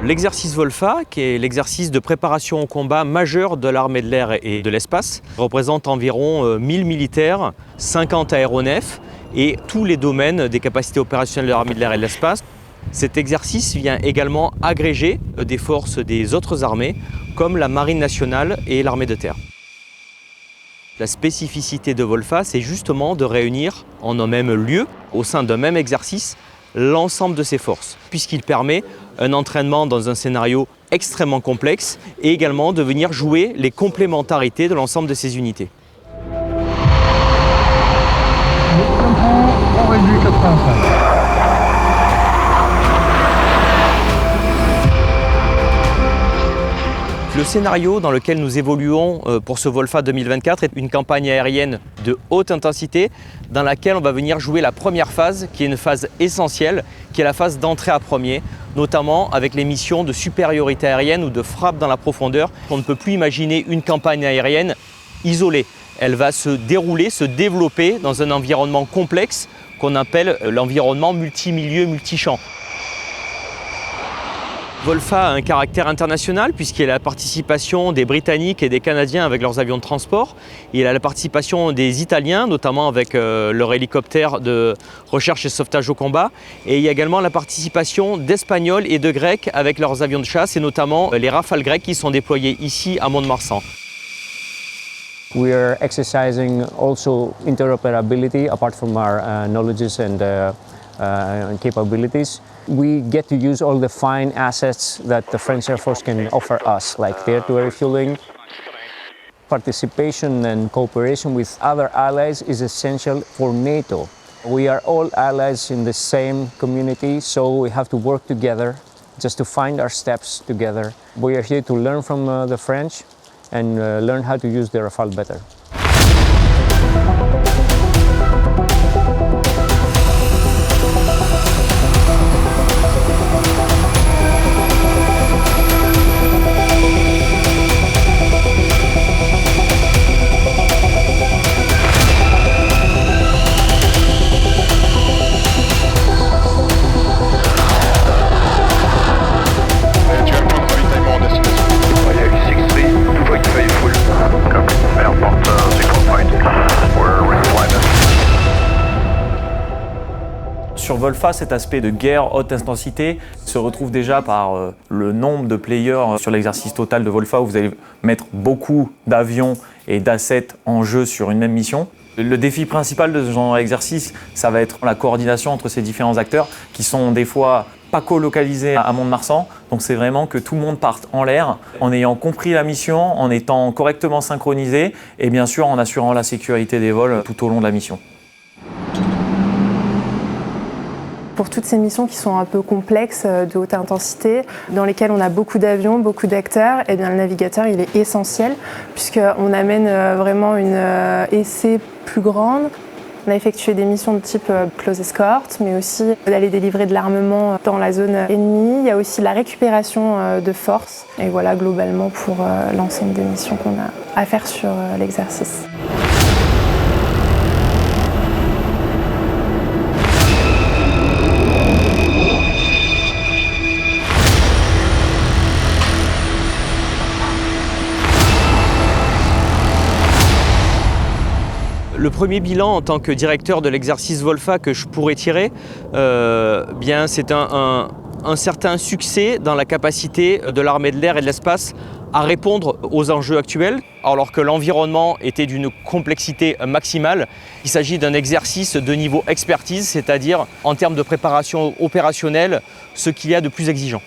L'exercice Volfa, qui est l'exercice de préparation au combat majeur de l'armée de l'air et de l'espace, représente environ 1000 militaires, 50 aéronefs et tous les domaines des capacités opérationnelles de l'armée de l'air et de l'espace. Cet exercice vient également agréger des forces des autres armées, comme la Marine nationale et l'armée de terre. La spécificité de Volfa, c'est justement de réunir en un même lieu, au sein d'un même exercice, l'ensemble de ces forces, puisqu'il permet un entraînement dans un scénario extrêmement complexe et également de venir jouer les complémentarités de l'ensemble de ces unités. On réduit 85. Le scénario dans lequel nous évoluons pour ce Volfa 2024 est une campagne aérienne de haute intensité dans laquelle on va venir jouer la première phase, qui est une phase essentielle, qui est la phase d'entrée à premier, notamment avec les missions de supériorité aérienne ou de frappe dans la profondeur. On ne peut plus imaginer une campagne aérienne isolée. Elle va se dérouler, se développer dans un environnement complexe qu'on appelle l'environnement multimilieu, multichamp. Volfa a un caractère international puisqu'il y a la participation des Britanniques et des Canadiens avec leurs avions de transport. Il y a la participation des Italiens, notamment avec leur hélicoptère de recherche et sauvetage au combat. Et il y a également la participation d'Espagnols et de Grecs avec leurs avions de chasse et notamment les Rafales grecs qui sont déployés ici à Mont-de-Marsan. We are exercising also interoperability apart from our knowledges and capabilities. We get to use all the fine assets that the French Air Force can offer us, like air-to-air refueling. Participation and cooperation with other allies is essential for NATO. We are all allies in the same community, so we have to work together just to find our steps together. We are here to learn from the French and learn how to use the Rafale better. Sur Volfa, cet aspect de guerre haute intensité se retrouve déjà par le nombre de players sur l'exercice total de Volfa où vous allez mettre beaucoup d'avions et d'assets en jeu sur une même mission. Le défi principal de ce genre d'exercice, ça va être la coordination entre ces différents acteurs qui sont des fois pas colocalisés à Mont-de-Marsan. Donc c'est vraiment que tout le monde parte en l'air en ayant compris la mission, en étant correctement synchronisé et bien sûr en assurant la sécurité des vols tout au long de la mission. Pour toutes ces missions qui sont un peu complexes, de haute intensité, dans lesquelles on a beaucoup d'avions, beaucoup d'acteurs, eh bien le navigateur il est essentiel puisqu'on amène vraiment une essai plus grande. On a effectué des missions de type close escort, mais aussi d'aller délivrer de l'armement dans la zone ennemie. Il y a aussi la récupération de forces. Et voilà globalement pour l'ensemble des missions qu'on a à faire sur l'exercice. Le premier bilan en tant que directeur de l'exercice Volfa que je pourrais tirer, c'est un certain succès dans la capacité de l'armée de l'air et de l'espace à répondre aux enjeux actuels, alors que l'environnement était d'une complexité maximale. Il s'agit d'un exercice de niveau expertise, c'est-à-dire en termes de préparation opérationnelle, ce qu'il y a de plus exigeant.